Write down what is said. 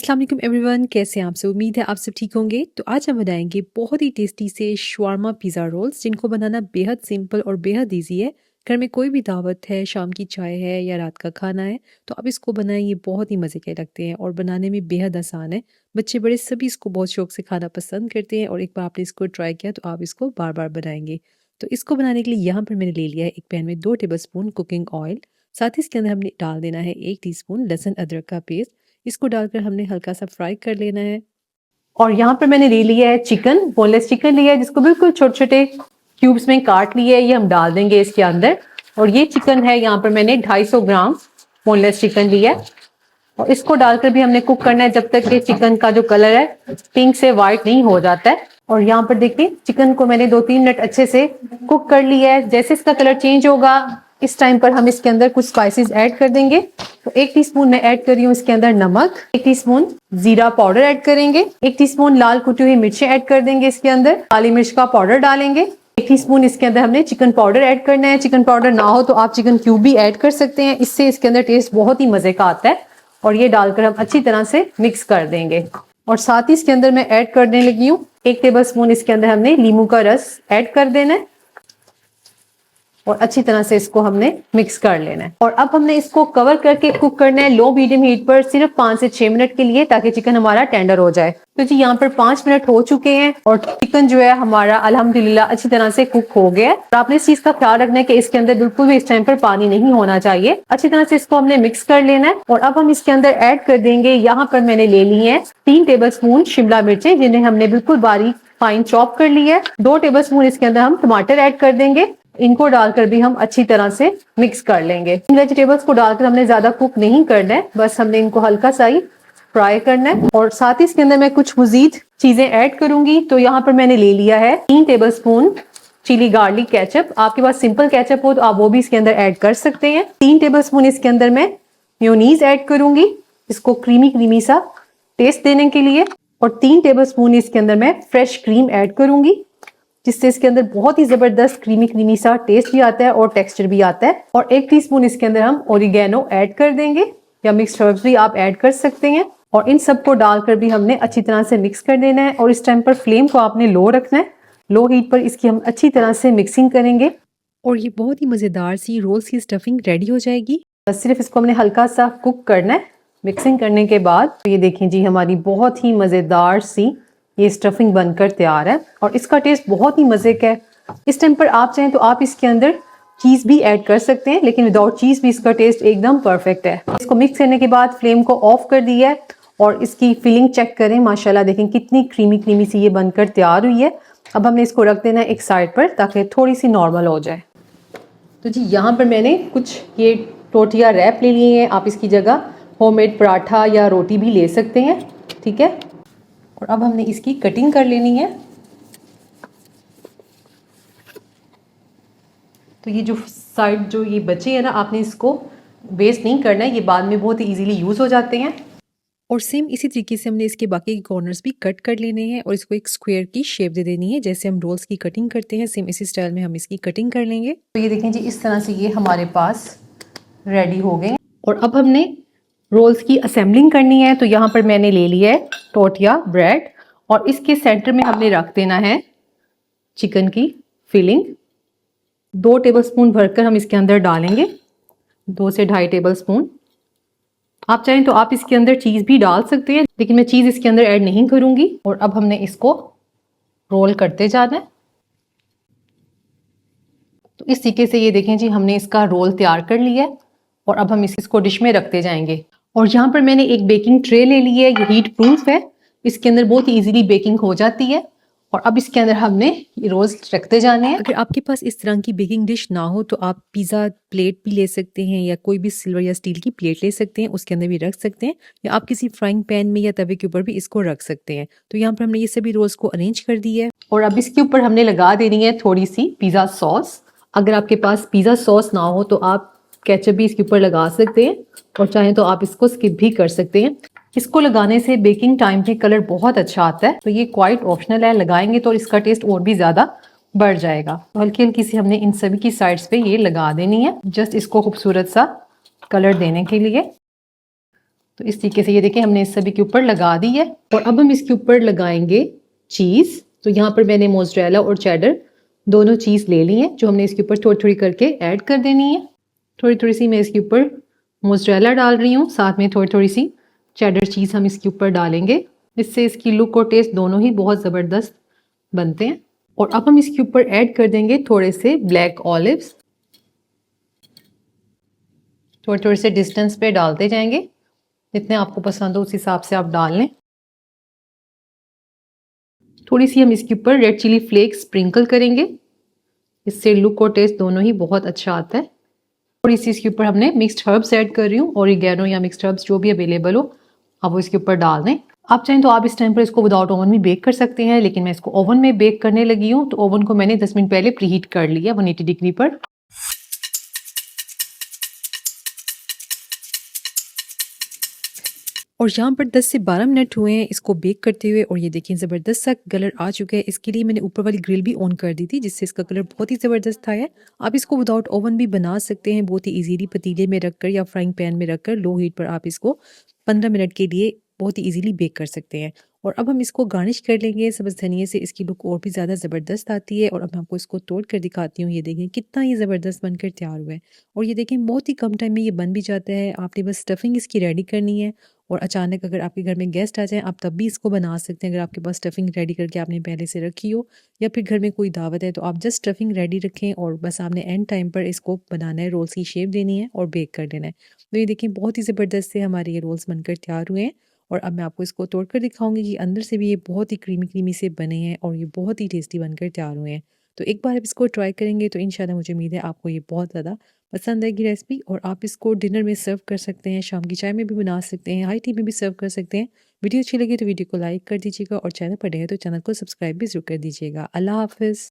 अस्सलाम वालेकुम एवरीवन, कैसे हैं आप सब? उम्मीद है आप सब ठीक होंगे। तो आज हम बनाएंगे बहुत ही टेस्टी से शवारमा पिज़्ज़ा रोल्स, जिनको बनाना बेहद सिंपल और बेहद ईजी है। घर में कोई भी दावत है, शाम की चाय है या रात का खाना है, तो आप इसको बनाएं। ये बहुत ही मज़े के लगते हैं और बनाने में बेहद आसान है। बच्चे बड़े सभी इसको बहुत शौक से खाना पसंद करते हैं और एक बार आपने इसको ट्राई किया तो आप इसको बार बार बनाएंगे। तो इसको बनाने के लिए यहाँ पर मैंने ले लिया है एक पैन में 2 टेबल स्पून कुकिंग ऑयल। साथ ही इसके अंदर हमने डाल देना है 1 टीस्पून लहसुन अदरक का पेस्ट। इसको डालकर हमने हल्का सा फ्राई कर लेना है। और यहाँ पर मैंने ले लिया है चिकन, बोनलेस चिकन लिया है, जिसको बिल्कुल छोटे छोटे क्यूब्स में काट लिया है। ये हम डाल देंगे इसके अंदर। और ये चिकन है, यहाँ पर मैंने 250 ग्राम बोनलेस चिकन लिया है और इसको डालकर भी हमने कुक करना है जब तक कि चिकन का जो कलर है पिंक से वाइट नहीं हो जाता है। और यहाँ पर देखिए चिकन को मैंने 2-3 मिनट अच्छे से कुक कर लिया है। जैसे इसका कलर चेंज होगा इस टाइम पर हम इसके अंदर कुछ स्पाइसेस ऐड कर देंगे। तो 1 टीस्पून मैं ऐड कर रही हूँ इसके अंदर नमक, 1 टीस्पून जीरा पाउडर ऐड करेंगे, 1 टीस्पून लाल कुटी हुई मिर्चें ऐड कर देंगे इसके अंदर, काली मिर्च का पाउडर डालेंगे, 1 टीस्पून इसके अंदर हमने चिकन पाउडर ऐड करना है। चिकन पाउडर ना हो तो आप चिकन क्यूब भी ऐड कर सकते हैं, इससे इसके अंदर टेस्ट बहुत ही मजे का आता है। और ये डालकर हम अच्छी तरह से मिक्स कर देंगे। और साथ ही इसके अंदर मैं ऐड करने लगी हूँ 1 टेबल स्पून इसके अंदर हमने नींबू का रस ऐड कर देना है और अच्छी तरह से इसको हमने मिक्स कर लेना है। और अब हमने इसको कवर करके कुक करना है लो मीडियम हीट पर सिर्फ 5 से 6 मिनट के लिए, ताकि चिकन हमारा टेंडर हो जाए। तो जी यहाँ पर 5 मिनट हो चुके हैं और चिकन जो है हमारा अल्हम्दुलिल्लाह अच्छी तरह से कुक हो गया है। और आपने इस चीज का ख्याल रखना है कि इसके अंदर बिल्कुल भी इस टाइम पर पानी नहीं होना चाहिए। अच्छी तरह से इसको हमने मिक्स कर लेना है। और अब हम इसके अंदर ऐड कर देंगे, यहाँ पर मैंने ले ली है 3 टेबल स्पून शिमला मिर्चें, जिन्हें हमने बिल्कुल बारीक फाइन चॉप कर लिया है। 2 टेबल स्पून इसके अंदर हम टमाटर ऐड कर देंगे। इनको डालकर भी हम अच्छी तरह से मिक्स कर लेंगे। इन वेजिटेबल्स को डालकर हमने ज्यादा कुक नहीं करना है, बस हमने इनको हल्का सा ही फ्राई करना है। और साथ ही इसके अंदर मैं कुछ मजीद चीजें ऐड करूंगी। तो यहाँ पर मैंने ले लिया है 3 tablespoon chilli garlic ketchup. आपके पास सिंपल केचप हो तो आप वो भी इसके अंदर ऐड कर सकते हैं। 3 टेबल स्पून इसके अंदर मैं मेयोनीज ऐड करूंगी, इसको क्रीमी क्रीमी सा टेस्ट देने के लिए। और 3 टेबल स्पून इसके अंदर मैं फ्रेश क्रीम ऐड करूंगी, जिससे इसके अंदर बहुत ही जबरदस्त क्रीमी क्रीमी सा टेस्ट भी आता है और टेक्सचर भी आता है। और 1 टीस्पून इसके अंदर हम ओरिगेनो ऐड कर देंगे, या मिक्स्ड हर्ब्स भी आप ऐड कर सकते हैं। और इन सबको डालकर भी हमने अच्छी तरह से मिक्स कर देना है। और इस टाइम पर फ्लेम को आपने लो रखना है, लो हीट पर इसकी हम अच्छी तरह से मिक्सिंग करेंगे और ये बहुत ही मजेदार सी रोल्स की स्टफिंग रेडी हो जाएगी। बस सिर्फ इसको हमने हल्का सा कुक करना है। मिक्सिंग करने के बाद ये देखें जी हमारी बहुत ही मजेदार सी ये स्टफिंग बनकर तैयार है और इसका टेस्ट बहुत ही मजे का है। इस टाइम पर आप चाहें तो आप इसके अंदर चीज भी ऐड कर सकते हैं, लेकिन विदाउट चीज भी इसका टेस्ट एकदम परफेक्ट है। इसको मिक्स करने के बाद फ्लेम को ऑफ कर दिया है और इसकी फिलिंग चेक करें, माशाल्लाह देखें कितनी क्रीमी क्रीमी सी ये बनकर तैयार हुई है। अब हमने इसको रख देना है एक साइड पर, ताकि थोड़ी सी नॉर्मल हो जाए। तो जी यहाँ पर मैंने कुछ ये टोटिया रैप ले लिए हैं, आप इसकी जगह होममेड पराठा या रोटी भी ले सकते हैं, ठीक है। और अब हमने इसकी कटिंग कर लेनी है। तो ये जो साइड जो ये बचे हैं ना, आपने इसको वेस्ट नहीं करना है, ये बाद में बहुत ही इजीली यूज हो जाते हैं। और सेम इसी तरीके से हमने इसके बाकी के कॉर्नर्स भी कट कर लेने हैं और इसको एक स्क्वायर की शेप दे देनी है, जैसे हम रोल्स की कटिंग करते हैं सेम इसी स्टाइल में हम इसकी कटिंग कर लेंगे। तो ये देखें जी इस तरह से ये हमारे पास रेडी हो गए। और अब हमने रोल्स की असेंबलिंग करनी है। तो यहाँ पर मैंने ले लिया है टोटिया ब्रेड और इसके सेंटर में हमने रख देना है चिकन की फिलिंग। 2 टेबलस्पून भरकर हम इसके अंदर डालेंगे, 2 से 2.5 टेबलस्पून। आप चाहें तो आप इसके अंदर चीज भी डाल सकते हैं, लेकिन मैं चीज इसके अंदर ऐड नहीं करूंगी। और अब हमने इसको रोल करते जाना है। तो इस तरीके से ये देखें जी हमने इसका रोल तैयार कर लिया है और अब हम इसको डिश में रखते जाएंगे। और यहाँ पर मैंने एक बेकिंग ट्रे ले ली है, ये हीट प्रूफ है, इसके अंदर बहुत ही इजीली बेकिंग हो जाती है। और अब इसके अंदर हमने ये रोल्स रखते जाने हैं। अगर आपके पास इस तरह की बेकिंग डिश ना हो तो आप पिज़्ज़ा प्लेट भी ले सकते हैं, या कोई भी सिल्वर या स्टील की प्लेट ले सकते हैं, उसके अंदर भी रख सकते हैं, या आप किसी फ्राइंग पैन में या तवे के ऊपर भी इसको रख सकते हैं। तो यहाँ पर हमने ये सभी रोल्स को अरेंज कर दिया है और अब इसके ऊपर हमने लगा देनी है थोड़ी सी पिज़्ज़ा सॉस। अगर आपके पास पिज़्ज़ा सॉस ना हो तो आप केचप भी इसके ऊपर लगा सकते हैं, और चाहें तो आप इसको स्किप भी कर सकते हैं। इसको लगाने से बेकिंग टाइम में कलर बहुत अच्छा आता है, तो ये क्वाइट ऑप्शनल है, लगाएंगे तो इसका टेस्ट और भी ज्यादा बढ़ जाएगा। तो हल्की हल्की सी हमने इन सभी की साइड्स पे ये लगा देनी है, जस्ट इसको खूबसूरत सा कलर देने के लिए। तो इस तरीके से ये देखें हमने इस सभी के ऊपर लगा दी है। और अब हम इसके ऊपर लगाएंगे चीज़। तो यहाँ पर मैंने मोज़रेला और चेडर दोनों चीज़ ले ली है, जो हमने इसके ऊपर थोड़ी थोड़ी करके ऐड कर देनी है। थोड़ी थोड़ी सी मैं इसके ऊपर मोज़रेला डाल रही हूँ, साथ में थोड़ी थोड़ी सी चेडर चीज़ हम इसके ऊपर डालेंगे। इससे इसकी लुक और टेस्ट दोनों ही बहुत ज़बरदस्त बनते हैं। और अब हम इसके ऊपर ऐड कर देंगे थोड़े से ब्लैक ऑलिव्स। थोड़े थोड़े से डिस्टेंस पे डालते जाएंगे, जितने आपको पसंद हो उस हिसाब से आप डाल लें। थोड़ी सी हम इसके ऊपर रेड चिली फ्लेक्स स्प्रिंकल करेंगे, इससे लुक और टेस्ट दोनों ही बहुत अच्छा आता है। थोड़ी सी इसके ऊपर हमने मिक्स्ड हर्ब्स ऐड कर रही हूँ, ओरिगेनो या मिक्स्ड हर्ब्स जो भी अवेलेबल हो आप वो इसके ऊपर डाल दें। आप चाहें तो आप इस टाइम पर इसको विदाउट ओवन भी बेक कर सकते हैं, लेकिन मैं इसको ओवन में बेक करने लगी हूँ। तो ओवन को मैंने 10 मिनट पहले प्रीहीट कर लिया 180 डिग्री पर। और यहाँ पर 10 से 12 मिनट हुए हैं इसको बेक करते हुए, और ये देखिए ज़बरदस्त सा कलर आ चुका है। इसके लिए मैंने ऊपर वाली ग्रिल भी ऑन कर दी थी, जिससे इसका कलर बहुत ही ज़बरदस्त आया है। आप इसको विदाउट ओवन भी बना सकते हैं, बहुत ही इजीली पतीले में रखकर या फ्राइंग पैन में रखकर लो हीट पर आप इसको 15 मिनट के लिए बहुत ही इजीली बेक कर सकते हैं। और अब हम इसको गार्निश कर लेंगे सब्ज़ धनिए से, इसकी लुक और भी ज़्यादा ज़बरदस्त आती है। और अब मैं आपको इसको तोड़ कर दिखाती हूँ। ये देखें कितना ये ज़बरदस्त बनकर तैयार हुआ है, और ये देखें बहुत ही कम टाइम में ये बन भी जाता है। आपने बस स्टफिंग इसकी रेडी करनी है, और अचानक अगर आपके घर में गेस्ट आ जाएं आप तब भी इसको बना सकते हैं। अगर आपके पास स्टफिंग रेडी करके आपने पहले से रखी हो, या फिर घर में कोई दावत है, तो आप जस्ट स्टफिंग रेडी रखें और बस आपने एंड टाइम पर इसको बनाना है, रोल्स की शेप देनी है और बेक कर देना है। तो ये देखिए बहुत ही ज़बरदस्त से हमारे ये रोल्स बनकर तैयार हुए हैं। और अब मैं आपको इसको तोड़ कर दिखाऊंगी कि अंदर से भी ये बहुत ही क्रीमी क्रीमी से बने हैं और ये बहुत ही टेस्टी बनकर तैयार हुए हैं। तो एक बार आप इसको ट्राई करेंगे तो इंशाल्लाह मुझे उम्मीद है आपको ये बहुत ज़्यादा पसंद आएगी रेसिपी। और आप इसको डिनर में सर्व कर सकते हैं, शाम की चाय में भी बना सकते हैं, हाई टी में भी सर्व कर सकते हैं। वीडियो अच्छी लगी तो वीडियो को लाइक कर दीजिएगा, और चैनल पर नए हैं तो चैनल को सब्सक्राइब भी ज़रूर कर दीजिएगा। अल्लाह हाफ़िज़।